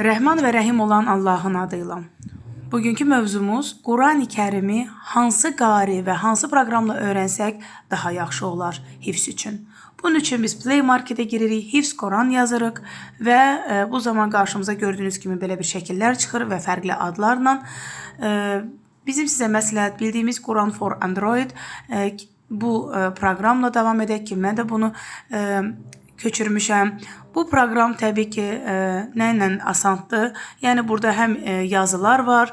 Rəhman və Rəhim olan Allahın adıyla. Bugünkü mövzumuz Quran-ı Kərimi hansı qari və hansı proqramla öyrənsək daha yaxşı olar hifz üçün. Bunun üçün biz Play Marketə giririk, hifz Quran yazırıq və bu zaman qarşımıza gördüyünüz kimi belə bir şəkillər çıxır və fərqli adlarla. Bizim sizə məsləhət bildiyimiz Quran for Android bu proqramla davam edək ki, mən də bunu köçürmüşəm. Bu proqram təbii ki, nə ilə asandır? Yəni, burada həm yazılar var,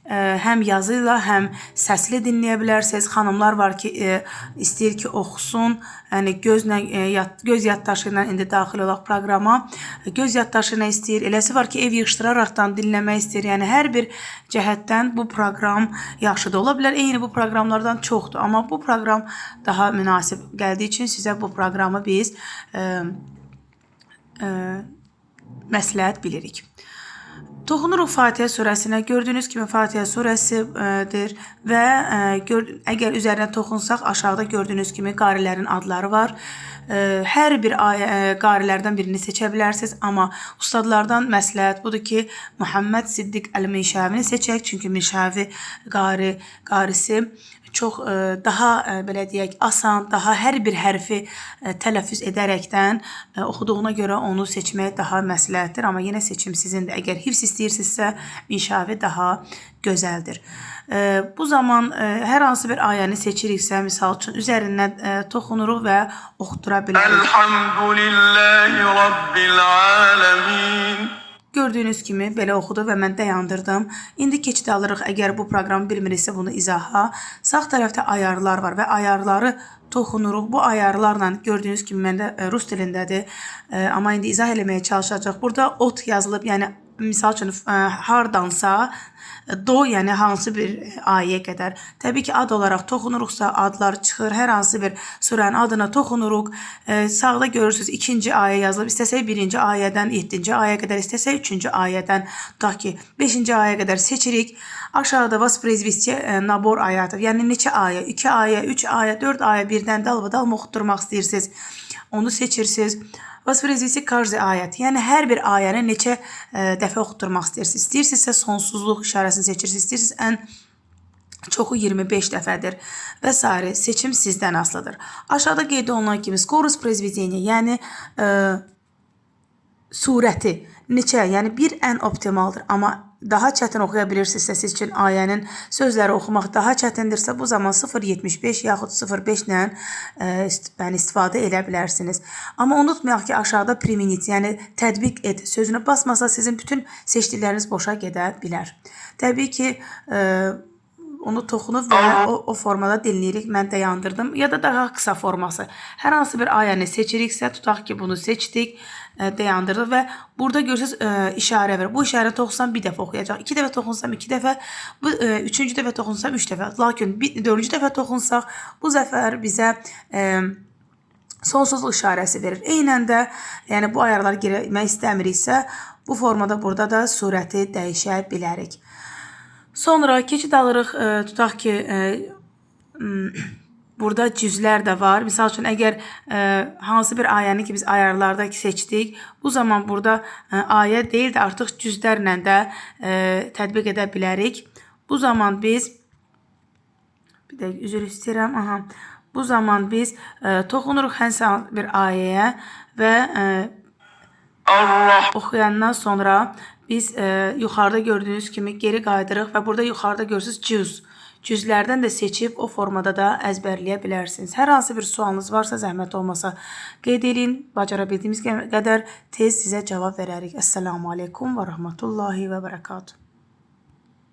həm yazı ilə, həm səsli dinləyə bilərsiniz. Xanımlar var ki, istəyir ki, oxusun. Yəni, göz yaddaşı ilə indi daxil olaq proqrama. Göz yaddaşı ilə istəyir. Eləsi var ki, ev yığışdıraraqdan dinləmək istəyir. Yəni, hər bir cəhətdən bu proqram yaxşı da ola bilər. Eyni bu proqramlardan çoxdur. Amma bu proqram daha münasib gəldiyi üçün sizə bu proqramı biz məsləhət bilirik. Toxunuruq Fatihə surəsinə. Gördüyünüz kimi Fatihə surəsidir və əgər üzərinə toxunsaq aşağıda gördüyünüz kimi qarilərin adları var. Hər bir qarilərdən birini seçə bilərsiniz, amma ustadlardan məsləhət budur ki, Muhammed Siddiq Əl-Minşavini seçək, çünki Minşavi qarisi çox daha belə deyək asan, daha hər bir hərfi tələffüz edərəkdən oxuduğuna görə onu seçmək daha məsləhətdir. Amma yenə seçim sizindir. Əgər hifz istəyirsinizsə, Minşavi daha gözəldir. Bu zaman hər hansı bir ayəni seçiriksə, misal üçün üzərindən toxunuruq və oxutura bilərik. Elhamdülillahi Rabbil aləmin. Gördüyünüz kimi belə oxudu və mən dayandırdım. İndi keçid alırıq. Əgər bu proqramı bilmiriksə bunu izaha. Sağ tərəfdə ayarlar var və ayarları toxunuruq. Bu ayarlarla gördüyünüz kimi məndə rus dilindədir. Amma indi izah eləməyə çalışacaq. Burada ot yazılıb, yəni misal üçün hardansa do, yəni hansı bir ayəyə qədər. Təbii ki, ad olaraq toxunuruqsa adlar çıxır. Hər hansı bir surənin adına toxunuruq. Sağda görürsünüz 2-ci ayə yazılıb. İstəsək 1-ci ayədən 7-ci ayəyə qədər, istəsək 3-cü ayədən tutaq ki 5-ci ayəyə qədər seçirik. Aşağıda воспроизвести nabor ayədir. Yəni neçə ayə, 2 ayə, 3 ayə, 4 ayə birdən dalbadal oxutturmaq istəyirsiniz. Onu seçirsiniz. Воспроизвести каждый ayət. Yəni hər bir ayəni neçə dəfə oxutturmaq istəyirsiniz. İstəyirsinizsə sonsuzluq işarəsini seçirsiniz. İstəyirsiniz ən çoxu 25 dəfədir və s. Seçim sizdən asılıdır. Aşağıda qeyd olunan kimi скорость произведения, yəni surəti neçə, yəni bir ən optimaldır. Amma daha çətin oxuya bilirsinizsə, siz üçün ayənin sözləri oxumaq daha çətindirsə, bu zaman 0.75 yaxud 0.5 ilə istifadə edə bilərsiniz. Amma unutmayaq ki, aşağıda применить, yəni tətbiq et sözünü basmasa sizin bütün seçdikləriniz boşa gedə bilər. Təbii ki, onu toxunub və o formada dinləyirik. Mən dayandırdım. Ya da daha qısa forması. Hər hansı bir ayəni seçiriksə, tutaq ki, bunu seçdik, dayandırdıq və burada görürsünüz işarə verir. Bu işarəni toxunsam bir dəfə oxuyacaq. 2 dəfə toxunsam 2 dəfə, 3-cü dəfə toxunsam 3 dəfə. Lakin 4-cü dəfə toxunsaq bu zəfər bizə sonsuzluq işarəsi verir. Eynən də, yəni bu ayarları girmək istəmiriksə, bu formada burada da surəti dəyişə bilərik. Sonra keçid alırıq, tutaq ki, burada cüzlər də var. Misal üçün, əgər hansı bir ayəni ki, biz ayarlarda seçdik, bu zaman burada ayə deyil də artıq cüzlərlə də tətbiq edə bilərik. Bu zaman biz, bir də üzr istəyirəm, bu zaman biz toxunuruq hansı bir ayəyə və oxuyandan sonra biz yuxarıda gördüyünüz kimi geri qaydırıq və burada yuxarıda görürsünüz cüz. Cüzlərdən də seçib o formada da əzbərləyə bilərsiniz. Hər hansı bir sualınız varsa zəhmət olmasa qeyd edin. Bacara bildiyimiz qədər tez sizə cavab verərik. Əssəlamu aleykum və rəhmətullahi və bərəkatuhu.